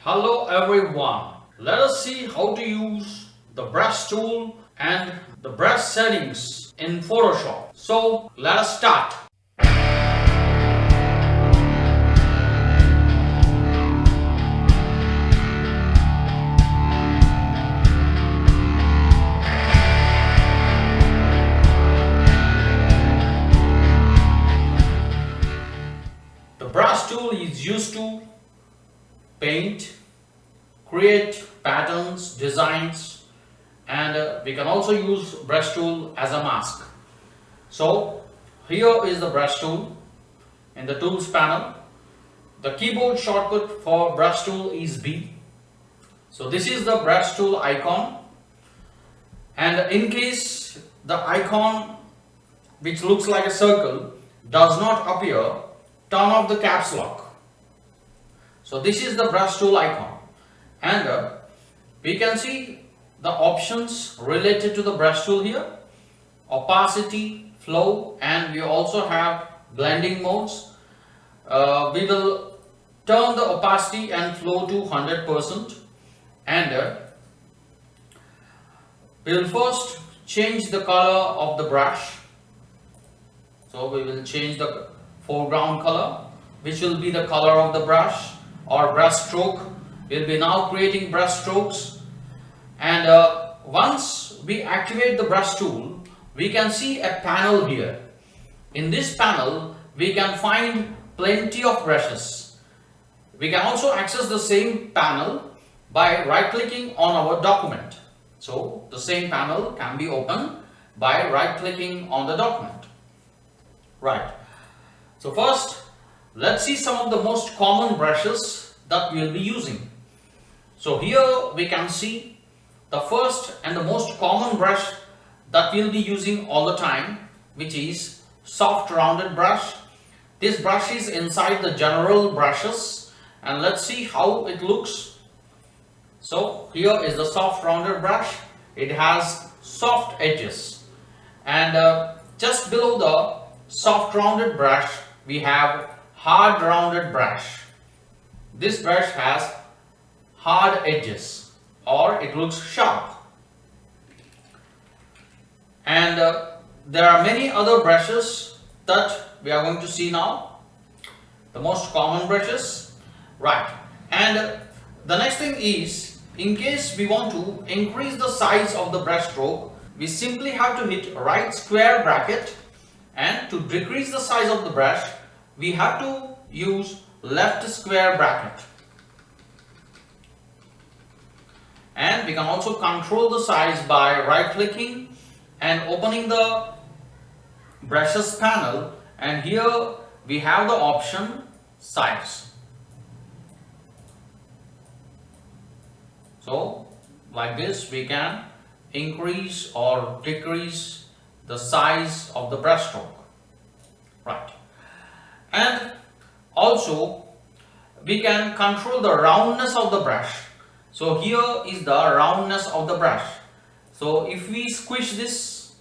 Hello everyone. Let us see how to use the brush tool and the brush settings in Photoshop. So let us start. The brush tool is used to paint, create patterns, designs, and we can also use brush tool as a mask. So here is the brush tool in the tools panel. The keyboard shortcut for brush tool is B. So this is the brush tool icon, and in case the icon which looks like a circle does not appear, turn off the caps lock. So this is the brush tool icon, and we can see the options related to the brush tool here: opacity, flow, and we also have blending modes. We will turn the opacity and flow to 100%, and we will first change the color of the brush. So we will change the foreground color, which will be the color of the brush or brush stroke. We'll be now creating brush strokes, and once we activate the brush tool, we can see a panel here. In this panel, we can find plenty of brushes. We can also access the same panel by right clicking on our document. So the same panel can be opened by right clicking on the document. Right. So first, let's see some of the most common brushes that we'll be using. So here we can see the first and the most common brush that we'll be using all the time, which is soft rounded brush. This brush is inside the general brushes, and let's see how it looks. So here is the soft rounded brush. It has soft edges, and just below the soft rounded brush we have hard rounded brush. This brush has hard edges, or it looks sharp. And there are many other brushes that we are going to see now, the most common brushes. Right. And the next thing is, in case we want to increase the size of the brush stroke, we simply have to hit right square bracket, and to decrease the size of the brush we have to use left square bracket. And we can also control the size by right clicking and opening the brushes panel, and here we have the option size. So like this we can increase or decrease the size of the brush stroke. Right. And also we can control the roundness of the brush. So here is the roundness of the brush. So if we squish this,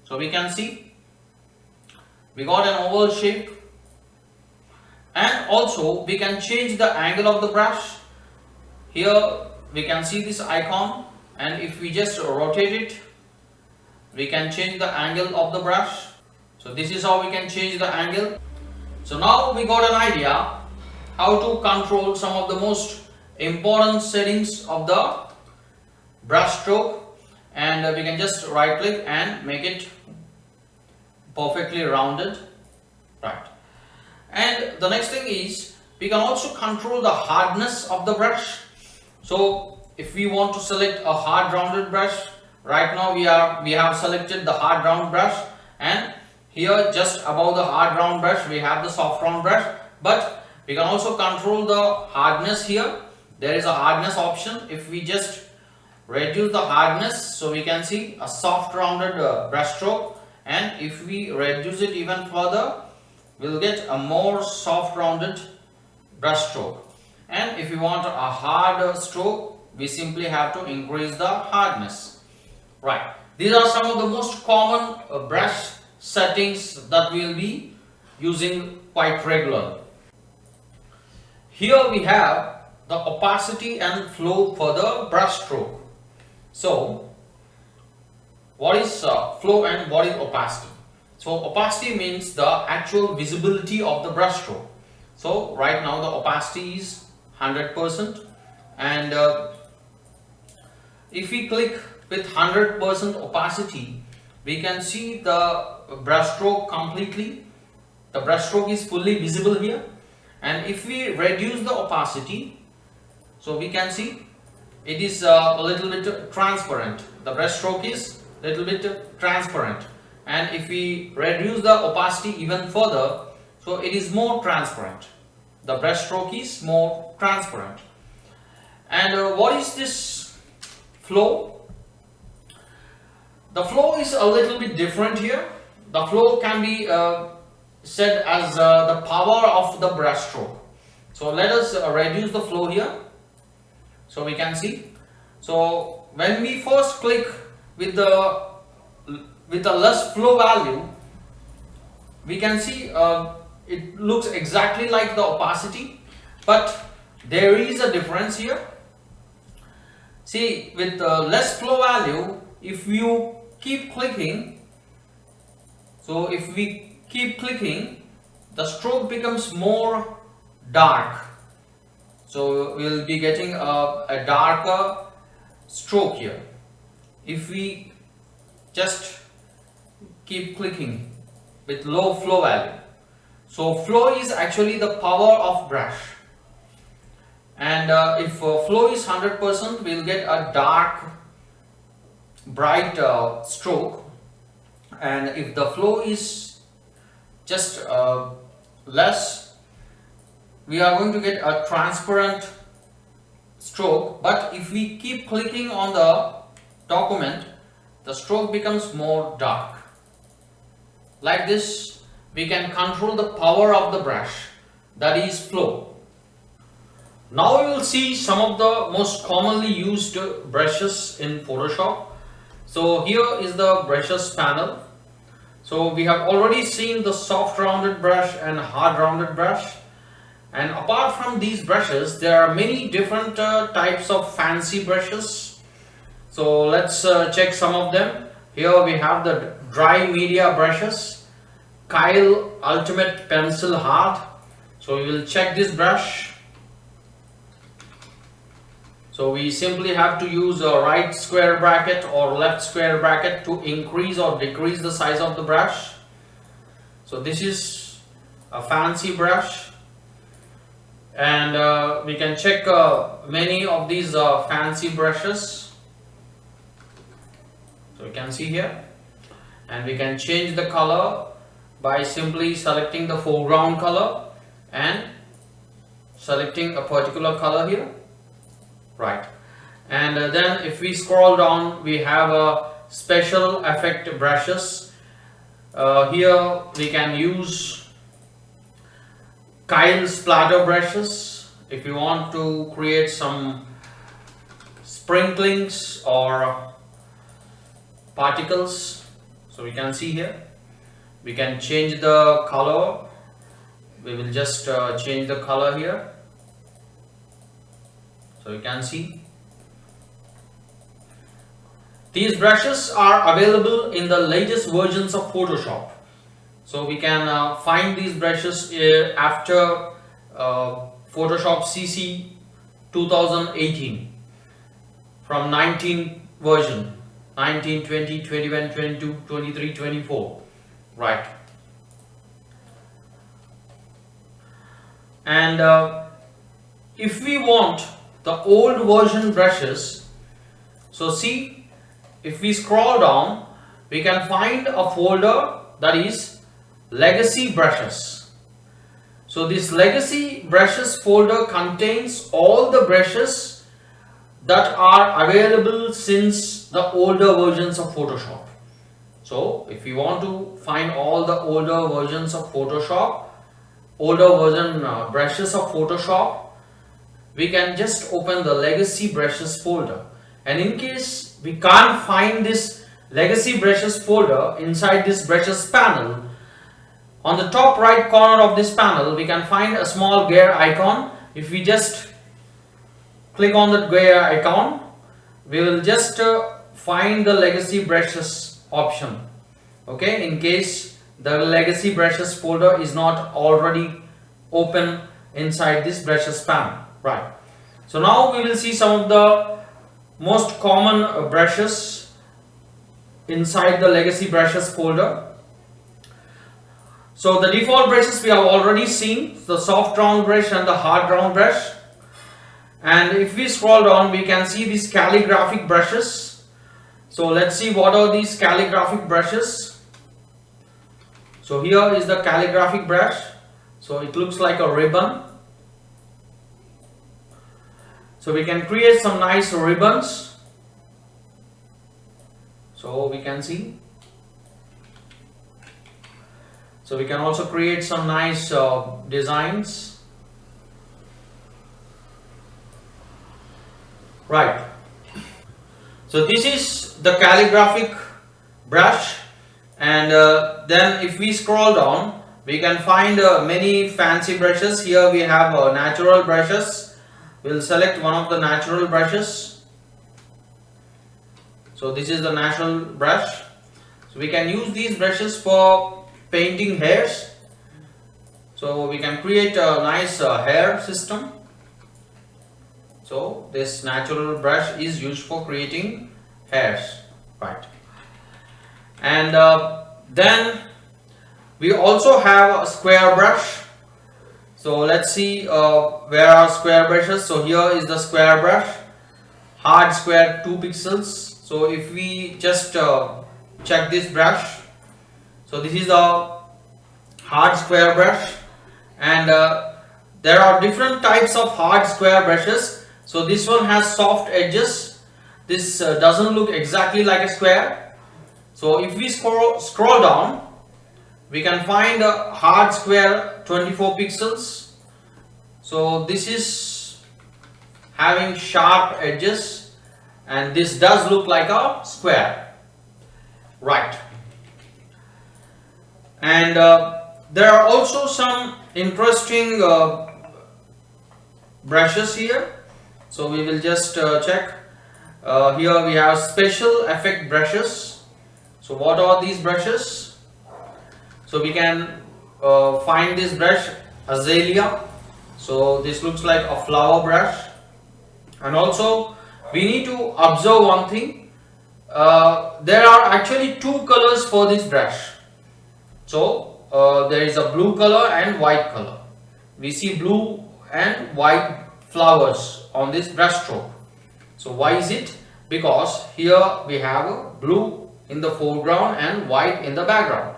so we can see we got an oval shape. And also we can change the angle of the brush. Here we can see this icon, and if we just rotate it, we can change the angle of the brush. So this is how we can change the angle. So now we got an idea how to control some of the most important settings of the brush stroke, and we can just right click and make it perfectly rounded. Right. And the next thing is, we can also control the hardness of the brush. So if we want to select a hard rounded brush, right now we have selected the hard round brush, and here just above the hard round brush we have the soft round brush, but we can also control the hardness here. There is a hardness option. If we just reduce the hardness, so we can see a soft rounded brush stroke, and if we reduce it even further, we'll get a more soft rounded brush stroke. And if we want a hard stroke, we simply have to increase the hardness. Right. These are some of the most common brush settings that we will be using quite regularly. Here we have the opacity and flow for the brush stroke. So what is flow and what is opacity? So opacity means the actual visibility of the brush stroke. So right now the opacity is 100%, and if we click with 100% opacity, we can see the brush stroke completely. The brush stroke is fully visible here. And if we reduce the opacity, so we can see it is a little bit transparent. The brush stroke is a little bit transparent. And if we reduce the opacity even further, so it is more transparent. The brush stroke is more transparent. And what is this flow? The flow is a little bit different here. The flow can be said as the power of the brush stroke. So let us reduce the flow here, so we can see. So when we first click with the less flow value, we can see it looks exactly like the opacity, but there is a difference here. See, with less flow value, if you keep clicking, so if we keep clicking, the stroke becomes more dark. So we will be getting a darker stroke here. If we just keep clicking with low flow value, so flow is actually the power of brush, and if flow is 100%, we will get a dark bright stroke, and if the flow is just less, we are going to get a transparent stroke. But if we keep clicking on the document, the stroke becomes more dark. Like this, we can control the power of the brush, that is flow. Now we will see some of the most commonly used brushes in Photoshop. So here is the brushes panel. So we have already seen the soft rounded brush and hard rounded brush. And apart from these brushes, there are many different types of fancy brushes. So let's check some of them. Here we have the dry media brushes, Kyle Ultimate Pencil Hard. So we will check this brush. So we simply have to use a right square bracket or left square bracket to increase or decrease the size of the brush. So this is a fancy brush, and we can check many of these fancy brushes. So you can see here, and we can change the color by simply selecting the foreground color and selecting a particular color here. Right, and then if we scroll down, we have special effect brushes. Here we can use Kyle splatter brushes if you want to create some sprinklings or particles. So we can see here, we can change the color. We will just change the color here. So you can see these brushes are available in the latest versions of Photoshop. So we can find these brushes after Photoshop CC 2018 from 19 version, 19, 20, 21, 22, 23, 24, right. And if we want the old version brushes, so see, if we scroll down, we can find a folder that is legacy brushes. So this legacy brushes folder contains all the brushes that are available since the older versions of Photoshop. So if we want to find all the older versions of Photoshop, older version brushes of Photoshop, we can just open the legacy brushes folder. And in case we can't find this legacy brushes folder inside this brushes panel, on the top right corner of this panel we can find a small gear icon. If we just click on that gear icon, we will just find the legacy brushes option. Okay, in case the legacy brushes folder is not already open inside this brushes panel, right? So now we will see some of the most common brushes inside the legacy brushes folder. So the default brushes we have already seen, the soft round brush and the hard round brush. And if we scroll down, we can see these calligraphic brushes. So let's see what are these calligraphic brushes. So here is the calligraphic brush. So it looks like a ribbon. So we can create some nice ribbons. So we can see. So we can also create some nice designs. Right. So this is the calligraphic brush, and then if we scroll down, we can find many fancy brushes. Here we have natural brushes. We'll select one of the natural brushes. So this is the natural brush. So we can use these brushes for painting hairs. So we can create a nice hair system. So this natural brush is used for creating hairs, right? And then we also have a square brush. So let's see where are square brushes. So here is the square brush, hard square 2 pixels. So if we just check this brush, so this is the hard square brush, and there are different types of hard square brushes. So this one has soft edges. This doesn't look exactly like a square. So if we scroll down, we can find a hard square 24 pixels. So this is having sharp edges, and this does look like a square, right? And there are also some interesting brushes here. So we will just check. Here we have special effect brushes. So what are these brushes? So we can find this brush, azalea. So this looks like a flower brush. And also we need to observe one thing. There are actually 2 colors for this brush. So there is a blue color and white color. We see blue and white flowers on this brush stroke. So why is it? Because here we have blue in the foreground and white in the background.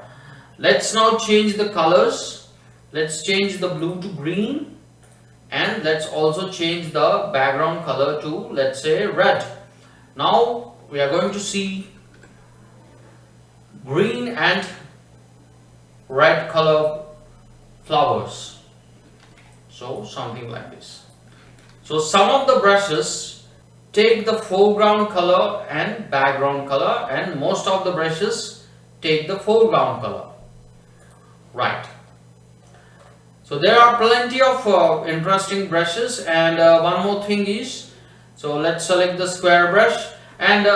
Let's now change the colors. Let's change the blue to green, and let's also change the background color to, let's say, red. Now we are going to see green and red color flowers. So something like this. So some of the brushes take the foreground color and background color, and most of the brushes take the foreground color, right? So there are plenty of interesting brushes. And one more thing is, so let's select the square brush. And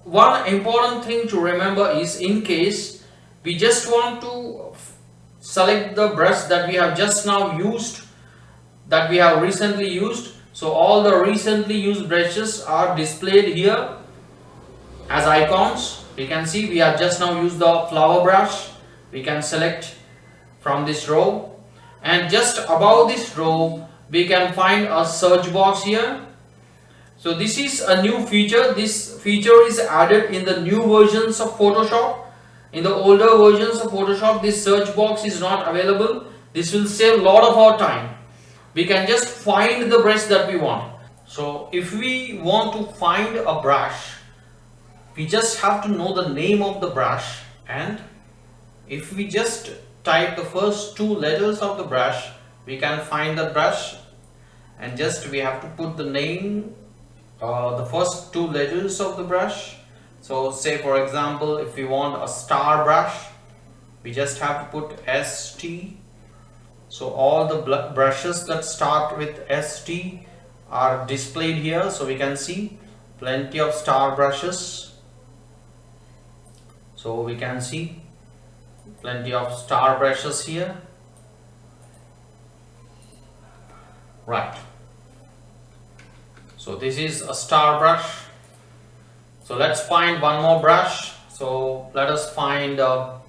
one important thing to remember is, in case we just want to select the brush that we have just now used, that we have recently used. So all the recently used brushes are displayed here as icons. We can see we have just now used the flower brush. We can select from this row, and just above this row we can find a search box here. So this is a new feature. This feature is added in the new versions of Photoshop. In the older versions of Photoshop, this search box is not available. This will save a lot of our time. We can just find the brush that we want. So if we want to find a brush, we just have to know the name of the brush, and if we just type the first 2 letters of the brush, we can find the brush. And just we have to put the name, the first 2 letters of the brush. So say for example, if we want a star brush, we just have to put ST. So all the brushes that start with ST are displayed here. So we can see plenty of star brushes. So we can see plenty of star brushes here. Right. So this is a star brush. So let's find one more brush. So let us find a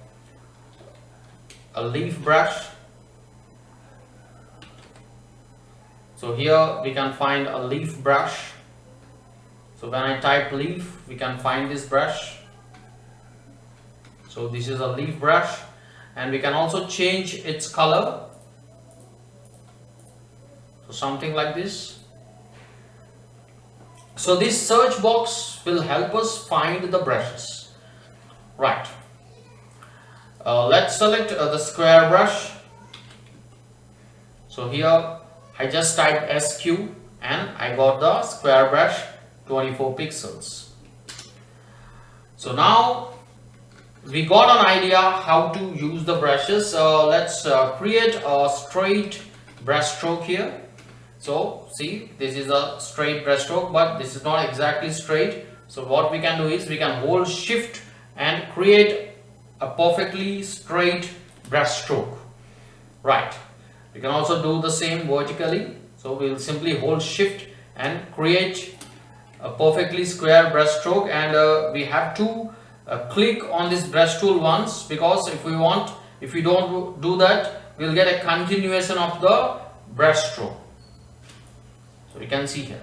leaf brush. So here we can find a leaf brush. So when I type leaf, we can find this brush. So this is a leaf brush, and we can also change its color. So something like this. So this search box will help us find the brushes. Right. Let's select the square brush. So here I just typed SQ and I got the square brush, 24 pixels. So now we got an idea how to use the brushes. Let's create a straight brush stroke here. So see, this is a straight brush stroke, but this is not exactly straight. So what we can do is we can hold shift and create a perfectly straight brush stroke. Right. We can also do the same vertically. So we will simply hold shift and create a perfectly square brush stroke, and we have to click on this brush tool once, because if we don't do that, we'll get a continuation of the brush stroke. So you can see here.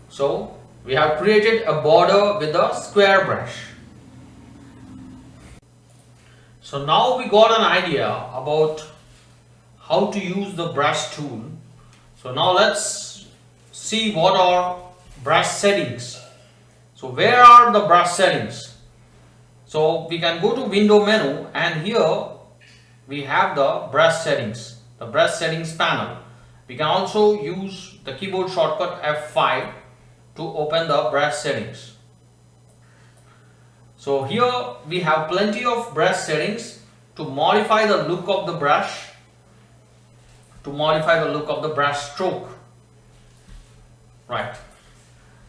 So we have created a border with a square brush. So now we got an idea about how to use the brush tool. So now let's see what are brush settings. So where are the brush settings? So we can go to window menu, and here we have the brush settings, the brush settings panel. We can also use the keyboard shortcut F5 to open the brush settings. So here we have plenty of brush settings to modify the look of the brush, to modify the look of the brush stroke. Right.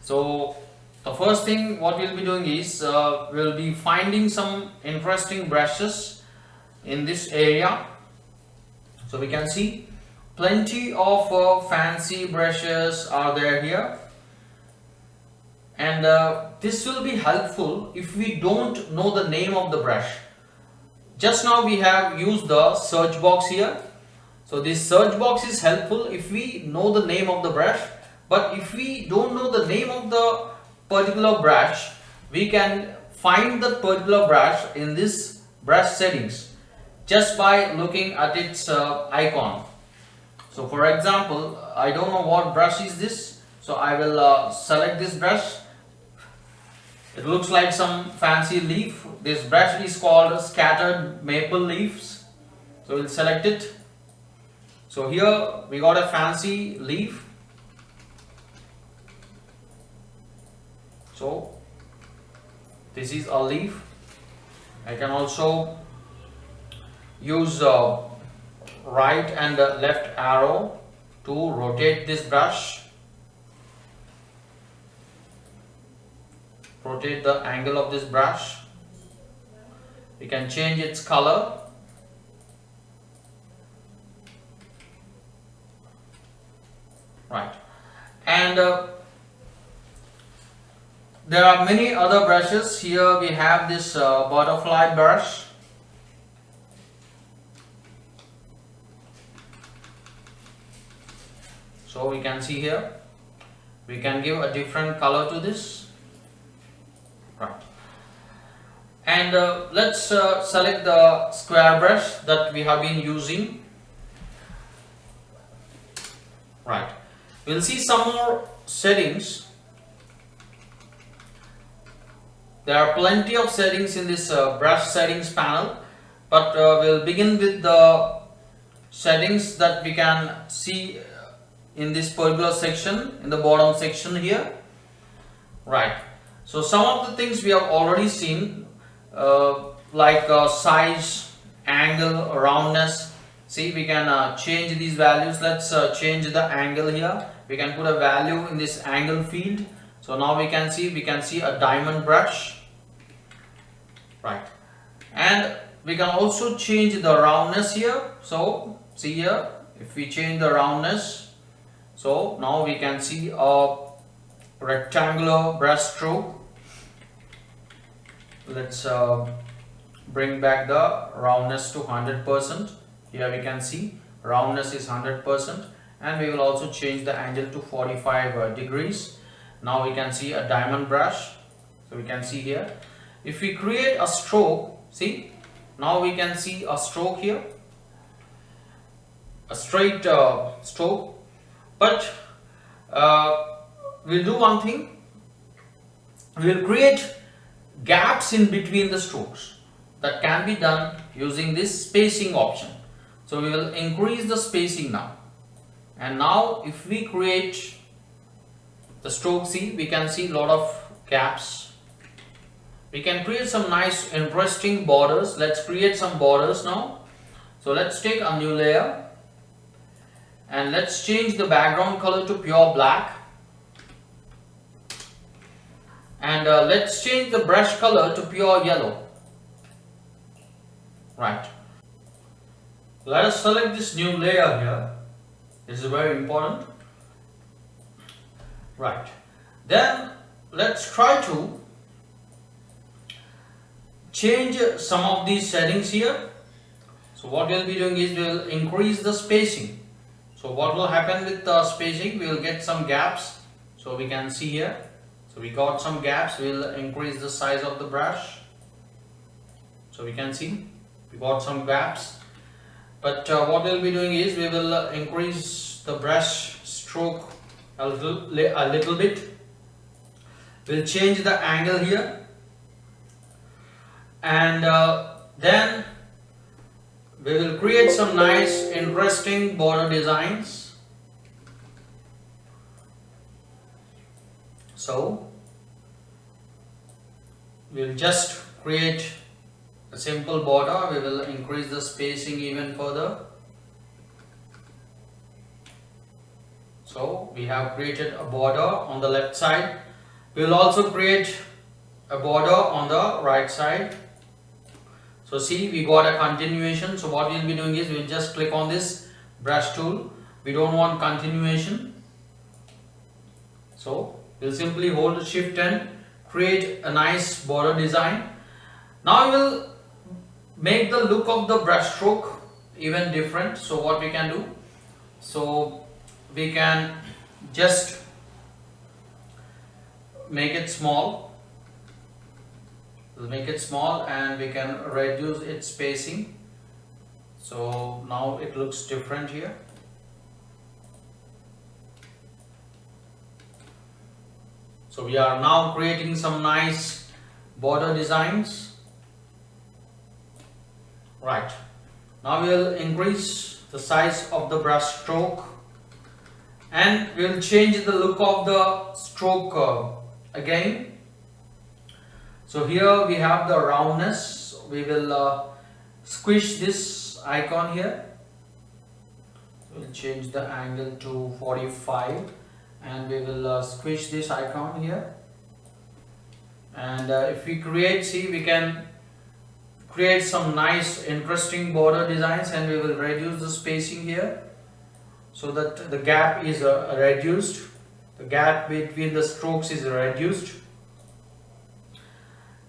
So the first thing what we'll be doing is we'll be finding some interesting brushes in this area. So we can see plenty of fancy brushes are there here, and this will be helpful if we don't know the name of the brush. Just now we have used the search box here. So this search box is helpful if we know the name of the brush, but if we don't know the name of the particular brush, we can find the particular brush in this brush settings just by looking at its icon. So for example, I don't know what brush is this, so I will select this brush. It looks like some fancy leaf. This brush is called scattered maple leaves. So we'll select it. So here we got a fancy leaf. So this is a leaf. I can also use right and left arrow to rotate this brush. Rotate the angle of this brush. We can change its color. Right. And there are many other brushes. Here we have this butterfly brush. So we can see here, we can give a different color to this. Right. And let's select the square brush that we have been using. Right. We'll see some more settings. There are plenty of settings in this brush settings panel, but we'll begin with the settings that we can see in this particular section, in the bottom section here. Right. So some of the things we have already seen, like size angle, roundness. See, we can change these values. Let's change the angle here. We can put a value in this angle field. So now we can see a diamond brush, right? And we can also change the roundness here. So see here, if we change the roundness, so now we can see a rectangular brush stroke. Let's bring back the roundness to 100%. Here we can see roundness is 100%, and we will also change the angle to 45 degrees. Now we can see a diamond brush. So we can see here, if we create a stroke, see, now we can see a stroke here, a straight stroke. But we'll do one thing, we'll create gaps in between the strokes. That can be done using this spacing option. So we will increase the spacing now, and now if we create the stroke, see, we can see a lot of gaps. We can create some nice interesting borders. Let's create some borders now. So let's take a new layer and let's change the background color to pure black, and let's change the brush color to pure yellow. Right. Let us select this new layer here. This is very important. Right. Then let's try to change some of these settings here. So what we'll be doing is we'll increase the spacing. So what will happen with the spacing? We will get some gaps. So we can see here. So we got some gaps. We'll increase the size of the brush. So we can see we got some gaps. But what we'll be doing is we will increase the brush stroke a little bit. We'll change the angle here, and then we will create some nice interesting border designs. So we'll just create a simple border. We will increase the spacing even further. So we have created a border on the left side. We will also create a border on the right side. So see, we got a continuation. So what we'll be doing is we'll just click on this brush tool. We don't want continuation. So we'll simply hold Shift and create a nice border design. Now we will make the look of the brush stroke even different. So what we can do, so we can just make it small. We'll make it small and we can reduce its spacing. So now it looks different here. So we are now creating some nice border designs. Right. Now we will increase the size of the brush stroke, and we will change the look of the stroke again. So here we have the roundness. We will squish this icon here. We'll change the angle to 45, and we will squish this icon here. And if we create, see, we can create some nice interesting border designs, and we will reduce the spacing here so that the gap is reduced. The gap between the strokes is reduced,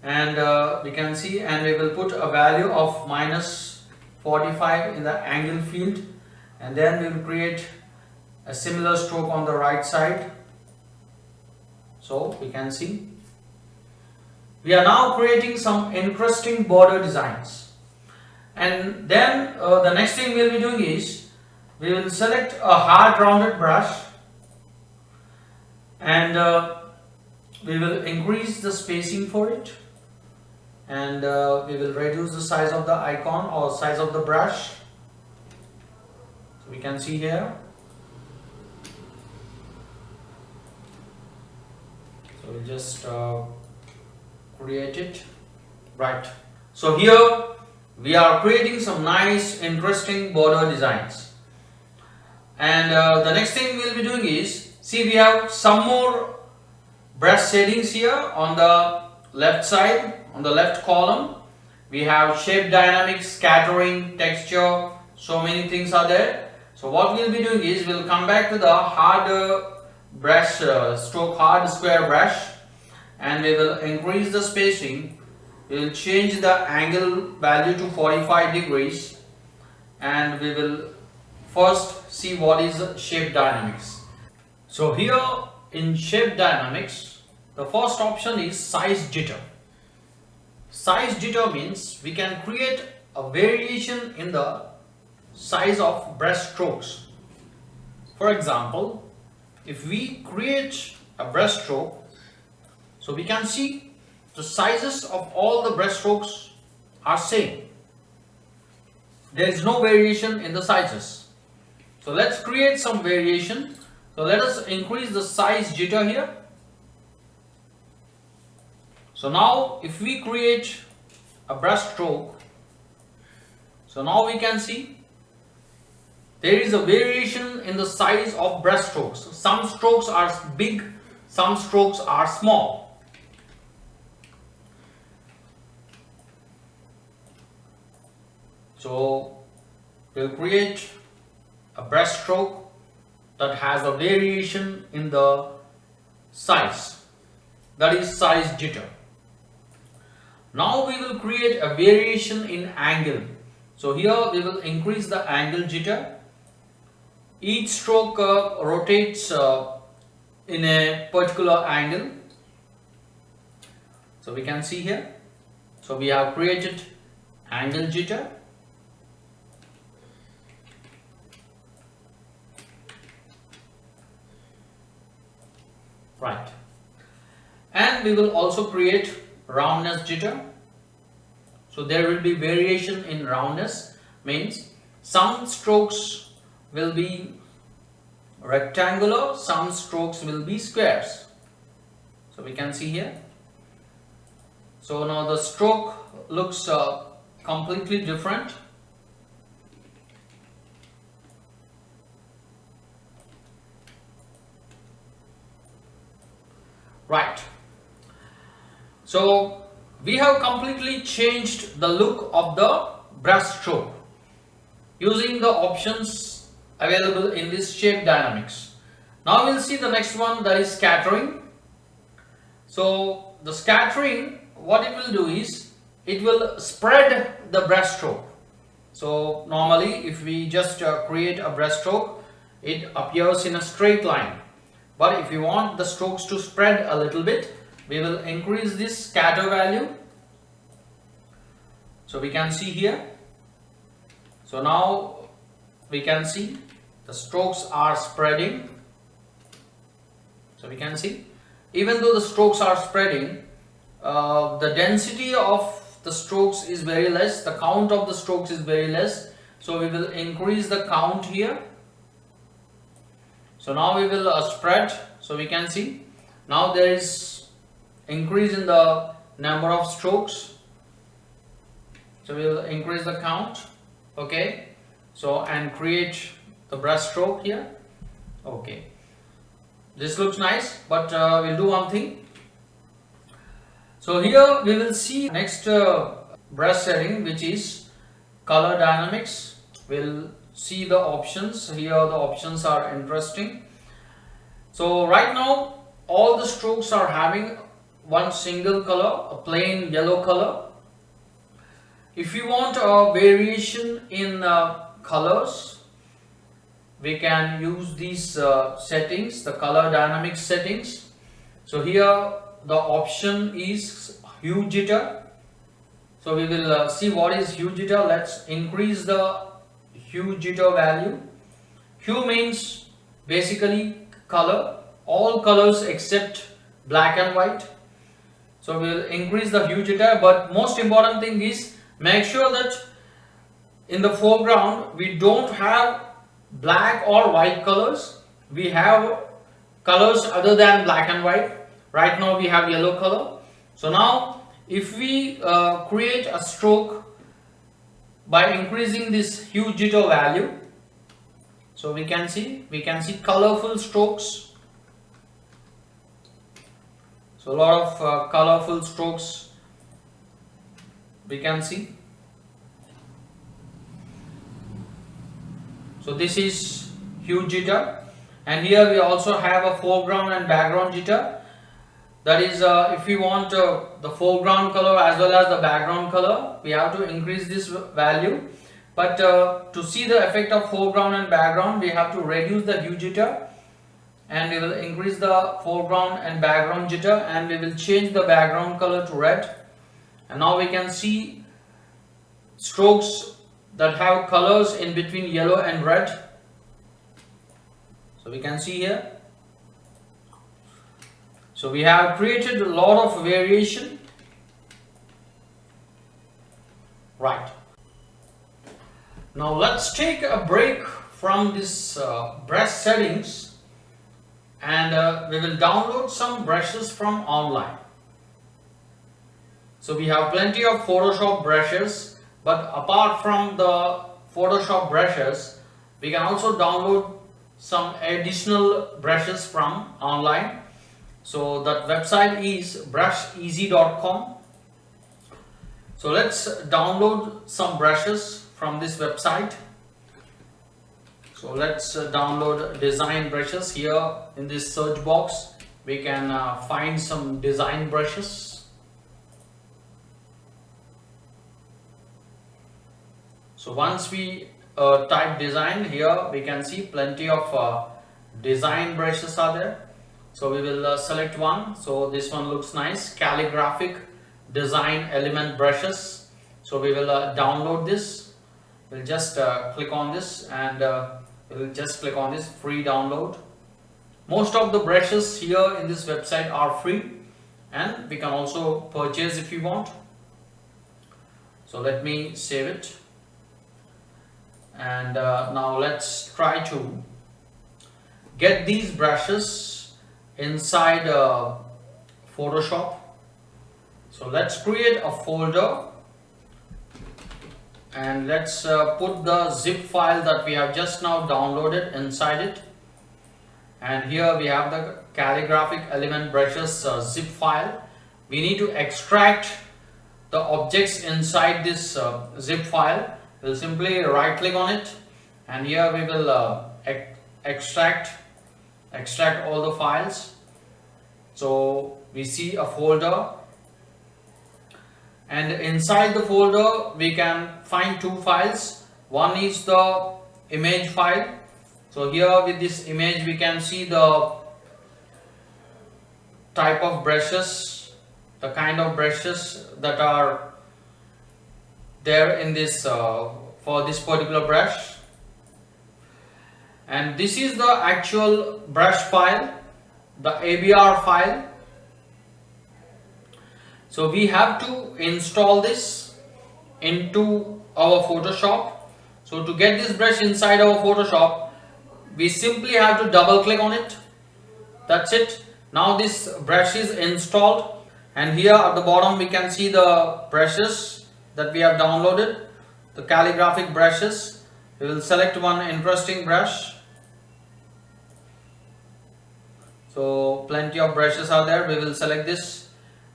and we can see, and we will put a value of -45 in the angle field, and then we will create a similar stroke on the right side. So we can see we are now creating some interesting border designs. And then the next thing we'll be doing is we will select a hard rounded brush, and we will increase the spacing for it, and we will reduce the size of the icon or size of the brush. So we can see here. So we'll just create it. Right. So here we are creating some nice interesting border designs. And the next thing we'll be doing is, see, we have some more brush settings here on the left side, on the left column. We have shape dynamics, scattering, texture, so many things are there. So what we'll be doing is, we'll come back to the hard brush, stroke hard square brush, and we will increase the spacing. We will change the angle value to 45 degrees, and we will first see what is shape dynamics. So here in shape dynamics, the first option is size jitter. Size jitter means we can create a variation in the size of brush strokes. For example, if we create a brush stroke, so we can see the sizes of all the brush strokes are same. There is no variation in the sizes. So let's create some variation. So let us increase the size jitter here. So now if we create a brush stroke, so now we can see there is a variation in the size of brush strokes. Some strokes are big, some strokes are small. So we'll create a brush stroke that has a variation in the size, that is size jitter. Now we will create a variation in angle. So here we will increase the angle jitter. Each stroke rotates in a particular angle. So we can see here. So we have created angle jitter. Right. And we will also create roundness jitter. So there will be variation in roundness, means some strokes will be rectangular, some strokes will be squares. So we can see here. So now the stroke looks completely different. Right. So we have completely changed the look of the brush stroke using the options available in this shape dynamics. Now we'll see the next one, that is scattering. So the scattering, what it will do is, it will spread the brush stroke. So normally if we just create a brush stroke, it appears in a straight line. But if you want the strokes to spread a little bit, we will increase this scatter value. So we can see here. So now we can see the strokes are spreading. So we can see, even though the strokes are spreading, the density of the strokes is very less, the count of the strokes is very less. So we will increase the count here. So now we will spread. So we can see now there is increase in the number of strokes. So we will increase the count. Okay. So and create the brush stroke here. Okay. This looks nice, but we'll do one thing. So here we will see next brush setting, which is color dynamics. We'll see the options. Here the options are interesting. So right now all the strokes are having one single color, a plain yellow color. If you want a variation in colors, we can use these settings, the color dynamics settings. So here the option is hue jitter. So we will see what is hue jitter. Let's increase the hue jitter value. Hue means basically color, all colors except black and white. So we will increase the hue jitter, but most important thing is make sure that in the foreground we don't have black or white colors. We have colors other than black and white. Right now we have yellow color. So now if we create a stroke by increasing this hue jitter value, so we can see colorful strokes. So a lot of colorful strokes we can see. So this is hue jitter, and here we also have a foreground and background jitter. That is, if we want the foreground color as well as the background color, we have to increase this value. But to see the effect of foreground and background, we have to reduce the hue jitter, and we will increase the foreground and background jitter, and we will change the background color to red. And now we can see strokes that have colors in between yellow and red. So we can see here. So we have created a lot of variation. Right. Now let's take a break from this brush settings, and we will download some brushes from online. So we have plenty of Photoshop brushes, but apart from the Photoshop brushes, we can also download some additional brushes from online. So that website is brusheasy.com. So let's download some brushes from this website. So let's download design brushes. Here in this search box we can find some design brushes. So once we type design, here we can see plenty of design brushes are there. So we will select one. So this one looks nice, calligraphic design element brushes. So we will download this. We'll just click on this, and we'll just click on this free download. Most of the brushes here in this website are free, and we can also purchase if you want. So let me save it, and now let's try to get these brushes inside Photoshop. So let's create a folder, and let's put the zip file that we have just now downloaded inside it. And here we have the calligraphic element brushes zip file. We need to extract the objects inside this zip file. We'll simply right click on it, and here we will extract all the files. So we see a folder, and inside the folder we can find two files. One is the image file. So here with this image we can see the type of brushes, the kind of brushes that are there in this for this particular brush. And this is the actual brush file, the ABR file. So we have to install this into our Photoshop. So to get this brush inside our Photoshop, we simply have to double click on it. That's it. Now this brush is installed, and here at the bottom we can see the brushes that we have downloaded, the calligraphic brushes. We will select one interesting brush. So plenty of brushes are there. We will select this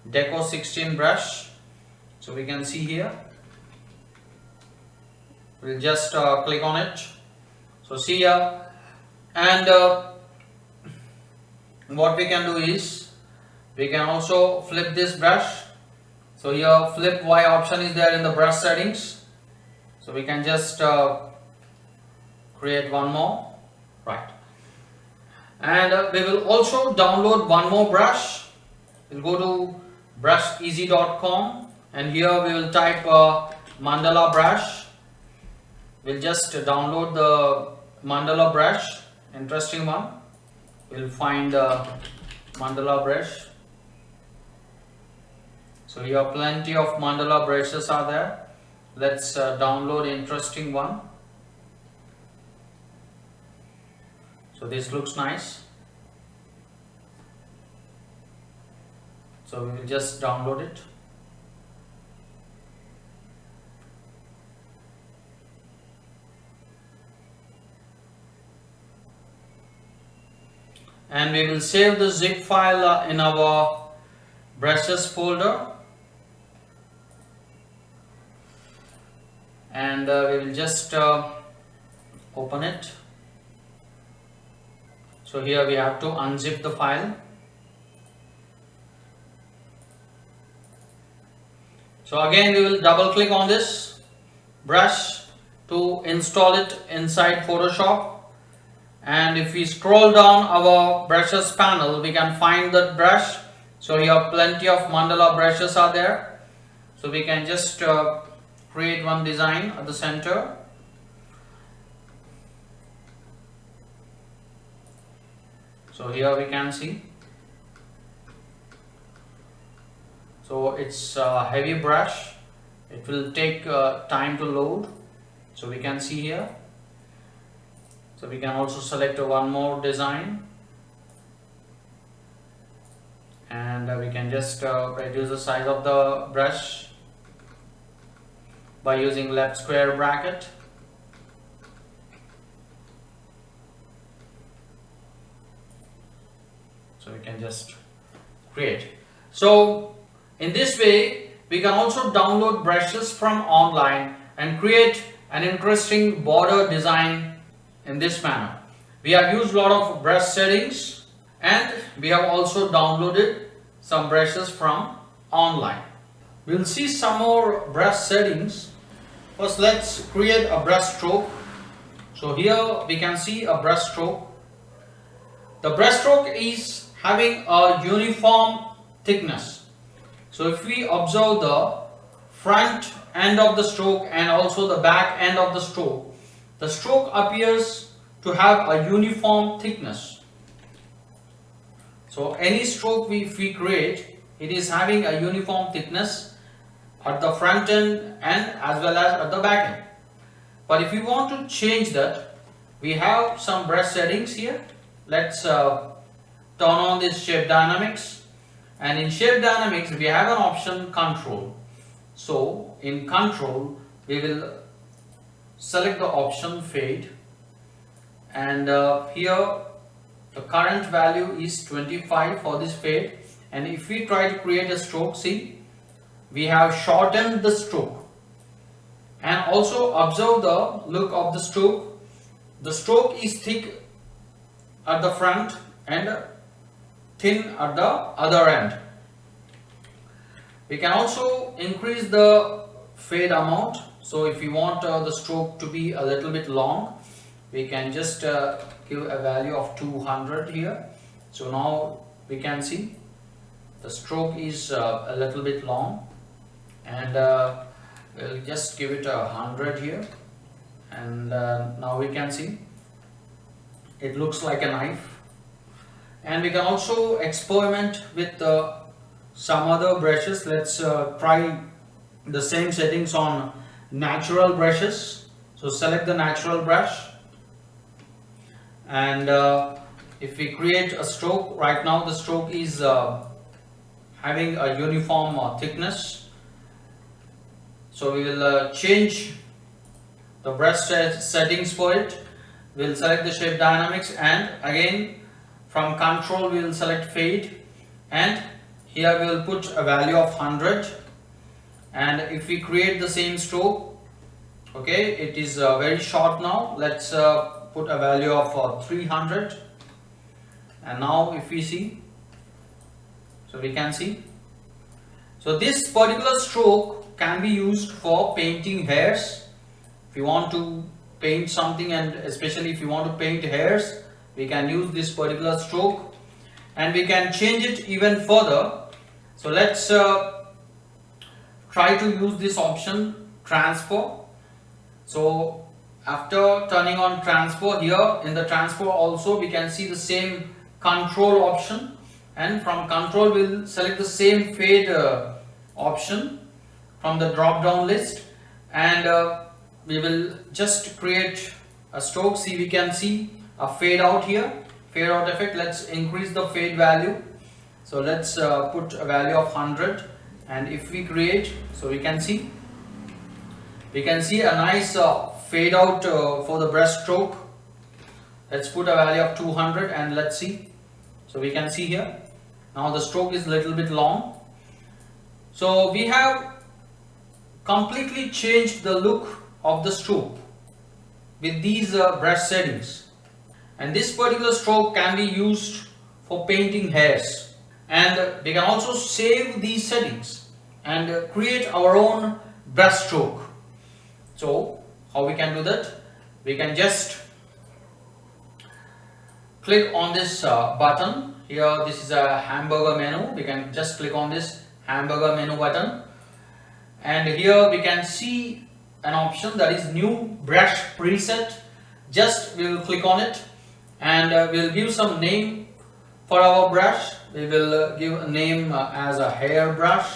Deco 16 brush. So we can see here. We'll just click on it. So see here, and what we can do is we can also flip this brush. So here flip Y option is there in the brush settings. So we can just create one more, right? And we will also download one more brush. We'll go to brusheasy.com, and here we will type mandala brush. We'll just download the mandala brush, interesting one. We'll find the mandala brush. So here plenty of mandala brushes are there. Let's download interesting one. So this looks nice. So we will just download it. and we will save the zip file in our brushes folder, and we will just open it. So here we have to unzip the file. So again we will double click on this brush to install it inside Photoshop, and if we scroll down our brushes panel we can find that brush. So here plenty of mandala brushes are there, so we can just create one design at the center. So here we can see, so it's a heavy brush, it will take time to load. So we can see here, so we can also select one more design, and we can just reduce the size of the brush by using left square bracket. So we can just create. So in this way we can also download brushes from online and create an interesting border design in this manner. We have used a lot of brush settings, and we have also downloaded some brushes from online. We'll see some more brush settings. First let's create a brush stroke. So here we can see a brush stroke. The brush stroke is having a uniform thickness. So if we observe the front end of the stroke and also the back end of the stroke appears to have a uniform thickness. So any stroke if we create, it is having a uniform thickness at the front end and as well as at the back end. But if you want to change that, we have some brush settings here. Let's turn on this shape dynamics, and in shape dynamics we have an option control. So in control we will select the option fade, and here the current value is 25 for this fade. And if we try to create a stroke, see, we have shortened the stroke, and also observe the look of the stroke. The stroke is thick at the front and thin at the other end. We can also increase the fade amount. So if you want the stroke to be a little bit long, we can just give a value of 200 here. So now we can see the stroke is a little bit long, and we'll just give it 100 here, and now we can see it looks like a knife. And we can also experiment with some other brushes. Let's try the same settings on natural brushes. So select the natural brush, and if we create a stroke, right now the stroke is having a uniform thickness. So we will change the brush settings for it. We'll select the shape dynamics, and again from control we will select fade, and here we will put a value of 100. And if we create the same stroke, okay, it is very short now. Let's put a value of 300, and now if we see, so we can see, so this particular stroke can be used for painting hairs. If you want to paint something, and especially if you want to paint hairs, we can use this particular stroke, and we can change it even further. So let's try to use this option transfer. So after turning on transfer, here in the transfer also we can see the same control option, and from control we'll select the same fade option from the drop down list, and we will just create a stroke. See, we can see a fade out here, fade out effect. Let's increase the fade value. So let's put a value of 100, and if we create, so we can see a nice fade out for the brush stroke. Let's put a value of 200, and let's see, So we can see here, now the stroke is a little bit long. So we have completely changed the look of the stroke with these brush settings. And this particular stroke can be used for painting hairs. And we can also save these settings and create our own brush stroke. So how we can do that? We can just click on this button here. This is a hamburger menu. We can just click on this hamburger menu button, and here we can see an option that is new brush preset. Just we will click on it, and we will give some name for our brush. We will give a name as a hair brush.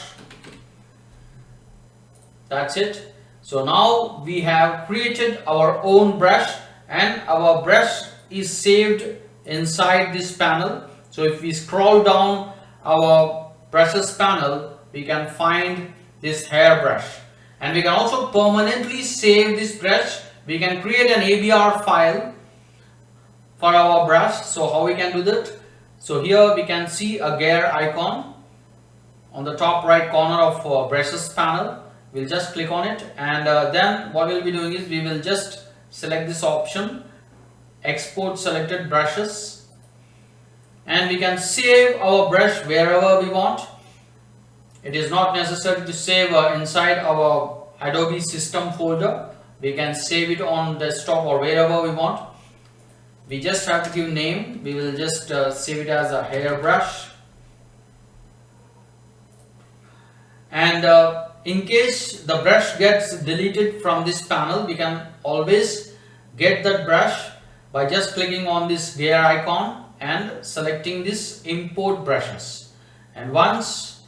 That's it. So now we have created our own brush, and our brush is saved inside this panel. So if we scroll down our brushes panel, we can find this hair brush, and we can also permanently save this brush. We can create an ABR file for our brush. So how we can do that? So here we can see a gear icon on the top right corner of brushes panel. We'll just click on it, and then what we'll be doing is we will just select this option, export selected brushes, and we can save our brush wherever we want. It is not necessary to save inside our Adobe system folder. We can save it on desktop or wherever we want. We just have to give name. We will just save it as a hair brush, and in case the brush gets deleted from this panel, we can always get that brush by just clicking on this gear icon and selecting this import brushes. And once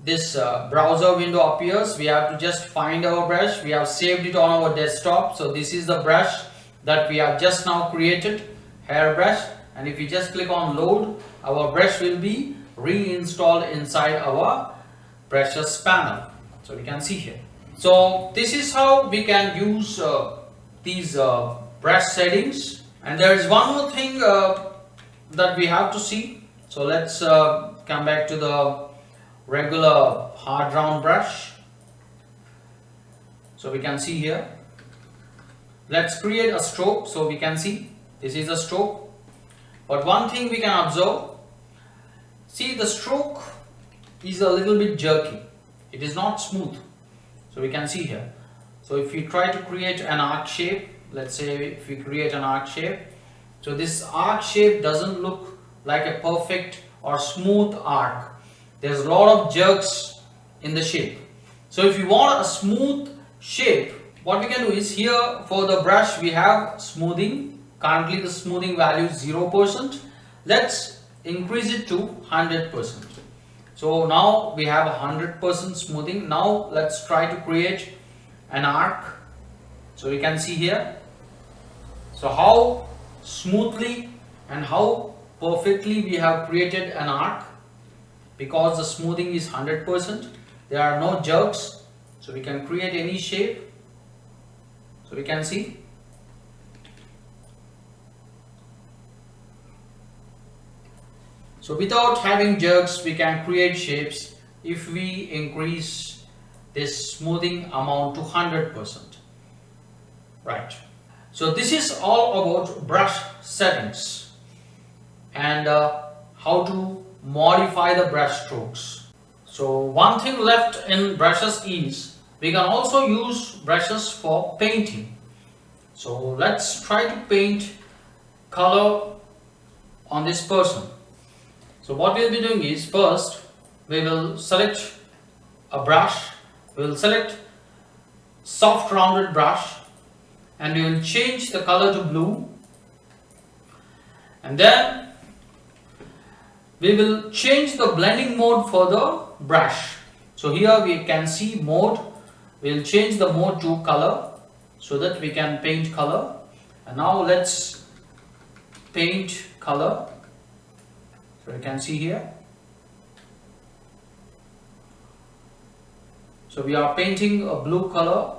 this browser window appears, we have to just find our brush. We have saved it on our desktop. So this is the brush that we have just now created, hair brush. And if we just click on load, our brush will be reinstalled inside our brushes panel. So we can see here. So this is how we can use these brush settings. And there is one more thing that we have to see. So let's come back to the regular hard round brush. So we can see here. Let's create a stroke. So we can see this is a stroke. But one thing we can observe, see the stroke is a little bit jerky. It is not smooth. So we can see here. So if we try to create an arc shape, let's say if we create an arc shape, so this arc shape doesn't look like a perfect or smooth arc. There's a lot of jerks in the shape. So if you want a smooth shape, what we can do is here for the brush we have smoothing. Currently the smoothing value is 0%. Let's increase it to 100%. So now we have 100% smoothing. Now let's try to create an arc. So we can see here. So how smoothly and how perfectly we have created an arc, because the smoothing is 100%. There are no jerks. So we can create any shape. So we can see. So without having jerks, we can create shapes if we increase this smoothing amount to 100%. Right. So this is all about brush settings and how to modify the brush strokes. So one thing left in brushes is we can also use brushes for painting. So let's try to paint color on this person. So what we'll be doing is, first we will select a brush. We will select soft rounded brush, and we will change the color to blue, and then we will change the blending mode for the brush. So here we can see mode. We will change the mode to color so that we can paint color. And now let's paint color. So you can see here. So we are painting a blue color.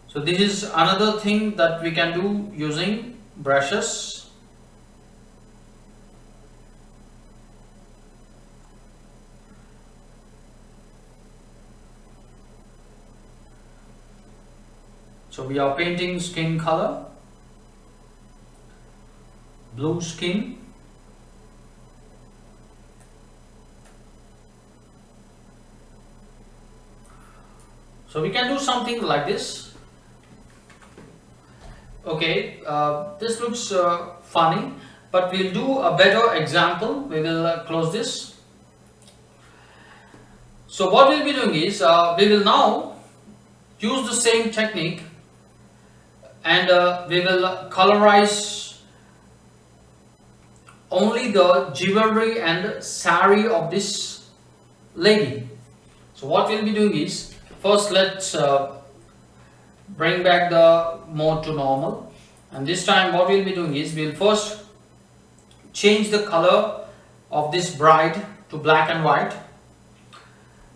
So this is another thing that we can do using brushes. So we are painting skin color, blue skin. So we can do something like this. Okay, this looks funny, but we'll do a better example. We will close this. So what we'll be doing is, we will now use the same technique, and we will colorize only the jewelry and sari of this lady. So what we'll be doing is, first let's bring back the mode to normal, and this time what we'll be doing is, we'll first change the color of this bride to black and white.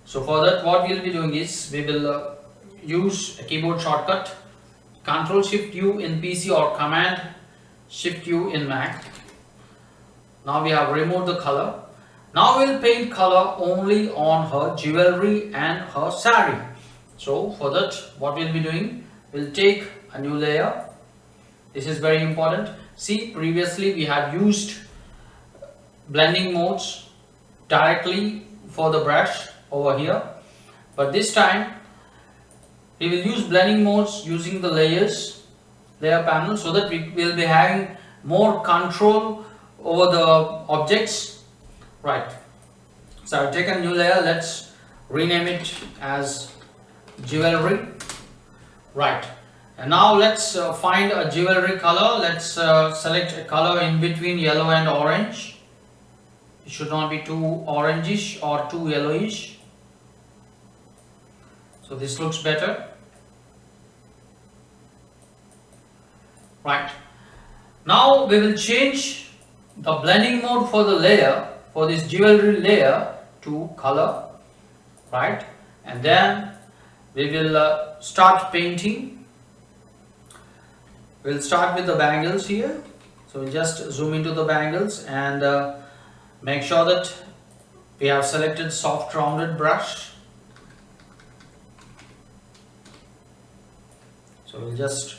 So for that, what we'll be doing is, we will use a keyboard shortcut, Ctrl Shift U in PC or Command Shift U in Mac. Now we have removed the color. Now we'll paint color only on her jewelry and her sari. So for that, what we'll be doing, we'll take a new layer. This is very important. See, previously we had used blending modes directly for the brush over here, but this time we will use blending modes using the layer panel, so that we will be having more control over the objects. Right, so I'll take a new layer. Let's rename it as jewelry. Right, and now let's find a jewelry color. Let's select a color in between yellow and orange. It should not be too orangish or too yellowish. So this looks better. Right, now we will change the blending mode for the layer, for this jewelry layer, to color. Right, and then we will start painting. We'll start with the bangles here. So we'll just zoom into the bangles and make sure that we have selected soft rounded brush. So we'll just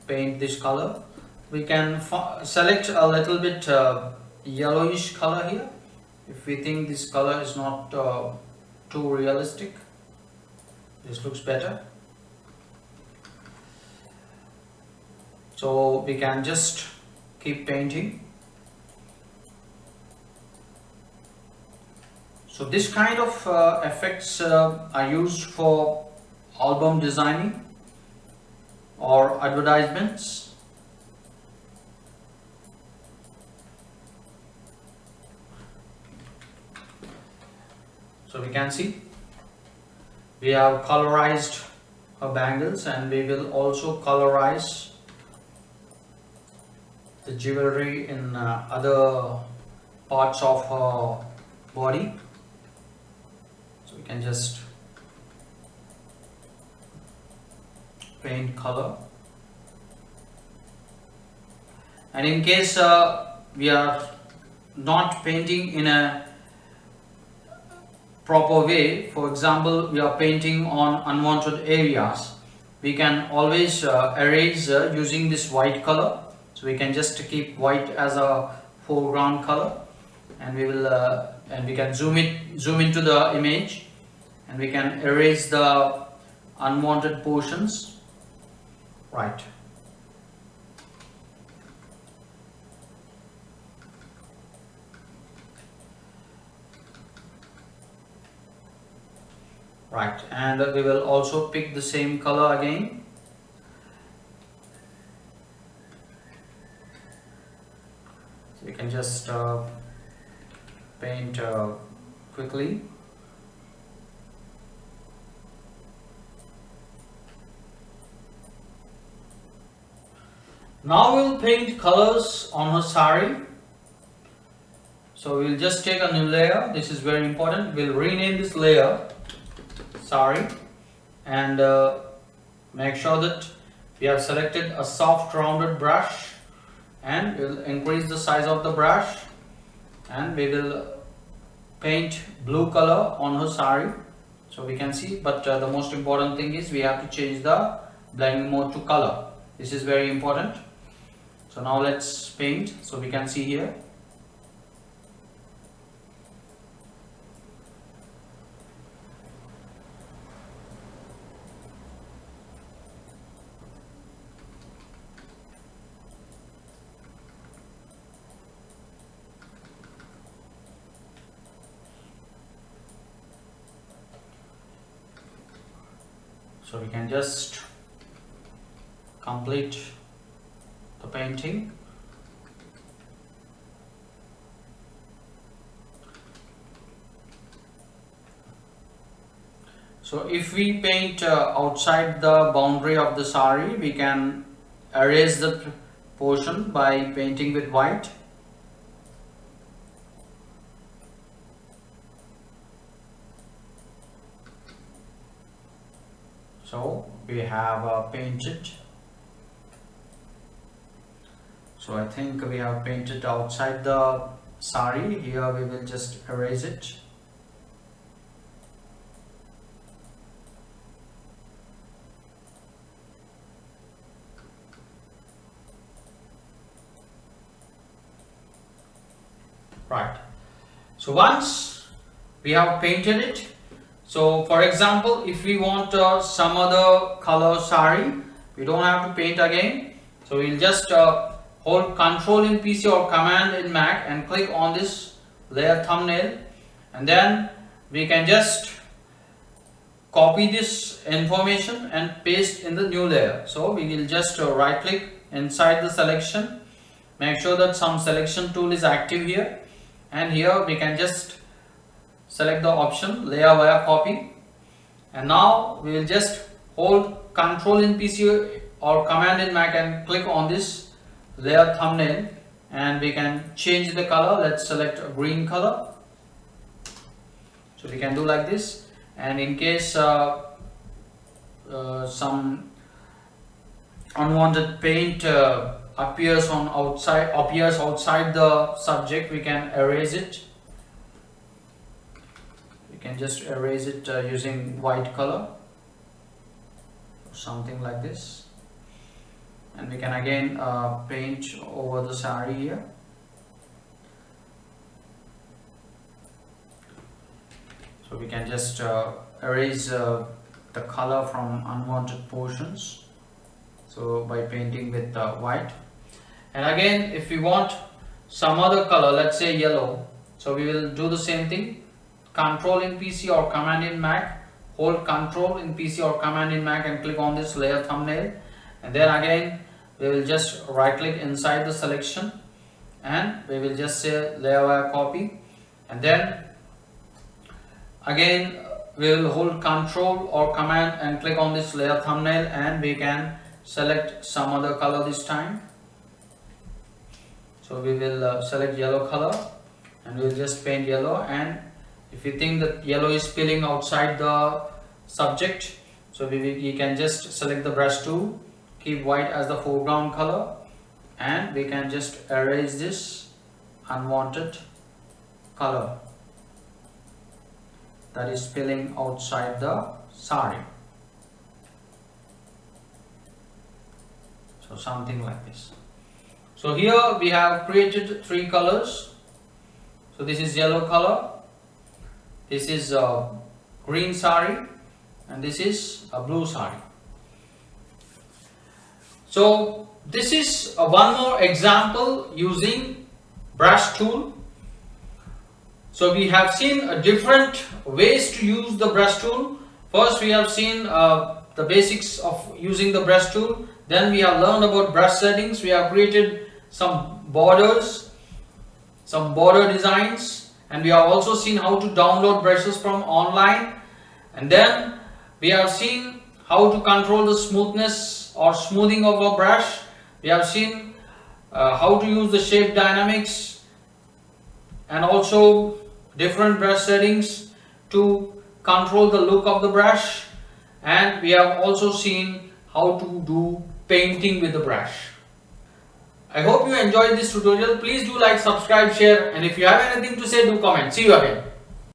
paint this color. We can select a little bit yellowish color here if we think this color is not too realistic. This looks better. So we can just keep painting. So this kind of effects are used for album designing or advertisements. So we can see we have colorized her bangles, and we will also colorize the jewelry in other parts of her body. So we can just paint color, and in case we are not painting in a proper way, for example we are painting on unwanted areas, we can always erase using this white color. So we can just keep white as a foreground color, and we will and we can zoom into the image, and we can erase the unwanted portions. Right. Right, and we will also pick the same color again. So we can just paint quickly. Now we'll paint colors on her sari. So we'll just take a new layer. This is very important. We'll rename this layer sari, and make sure that we have selected a soft rounded brush and we'll increase the size of the brush, and we will paint blue color on her sari, so we can see. But the most important thing is we have to change the blending mode to color. This is very important. So now let's paint, so we can see here. So we can just complete the painting. So if we paint outside the boundary of the sari, we can erase the portion by painting with white. So we have painted. So I think we have painted outside the sari. Here we will just erase it. Right. So once we have painted it, so for example, if we want some other color sari, we don't have to paint again. So we'll just hold Control in PC or Command in Mac and click on this layer thumbnail, and then we can just copy this information and paste in the new layer. So we will just right click inside the selection, make sure that some selection tool is active here, and here we can just select the option layer via copy, and now we will just hold Control in PC or Command in Mac and click on this layer thumbnail, and we can change the color. Let's select a green color. So we can do like this, and in case some unwanted paint appears outside the subject, we can erase it. We can just erase it using white color, something like this, and we can again paint over the sari here. So we can just erase the color from unwanted portions, so by painting with white. And again, if we want some other color, let's say yellow, so we will do the same thing. Control in PC or Command in Mac, hold Control in PC or Command in Mac and click on this layer thumbnail, and then again we will just right click inside the selection, and we will just say layer via copy, and then again we will hold Control or Command and click on this layer thumbnail, and we can select some other color this time. So we will select yellow color, and we will just paint yellow. And if you think that yellow is spilling outside the subject, so we can just select the brush tool, keep white as the foreground color, and we can just erase this unwanted color that is spilling outside the sari. So something like this. So here we have created three colors. So this is yellow color, this is green sari, and this is a blue sari. So this is one more example using brush tool. So we have seen different ways to use the brush tool. First we have seen the basics of using the brush tool. Then we have learned about brush settings. We have created some borders, some border designs, and we have also seen how to download brushes from online. And then we have seen how to control the smoothness or smoothing of a brush. We have seen how to use the shape dynamics and also different brush settings to control the look of the brush, and we have also seen how to do painting with the brush. I hope you enjoyed this tutorial. Please do like, subscribe, share, and if you have anything to say, do comment. See you again.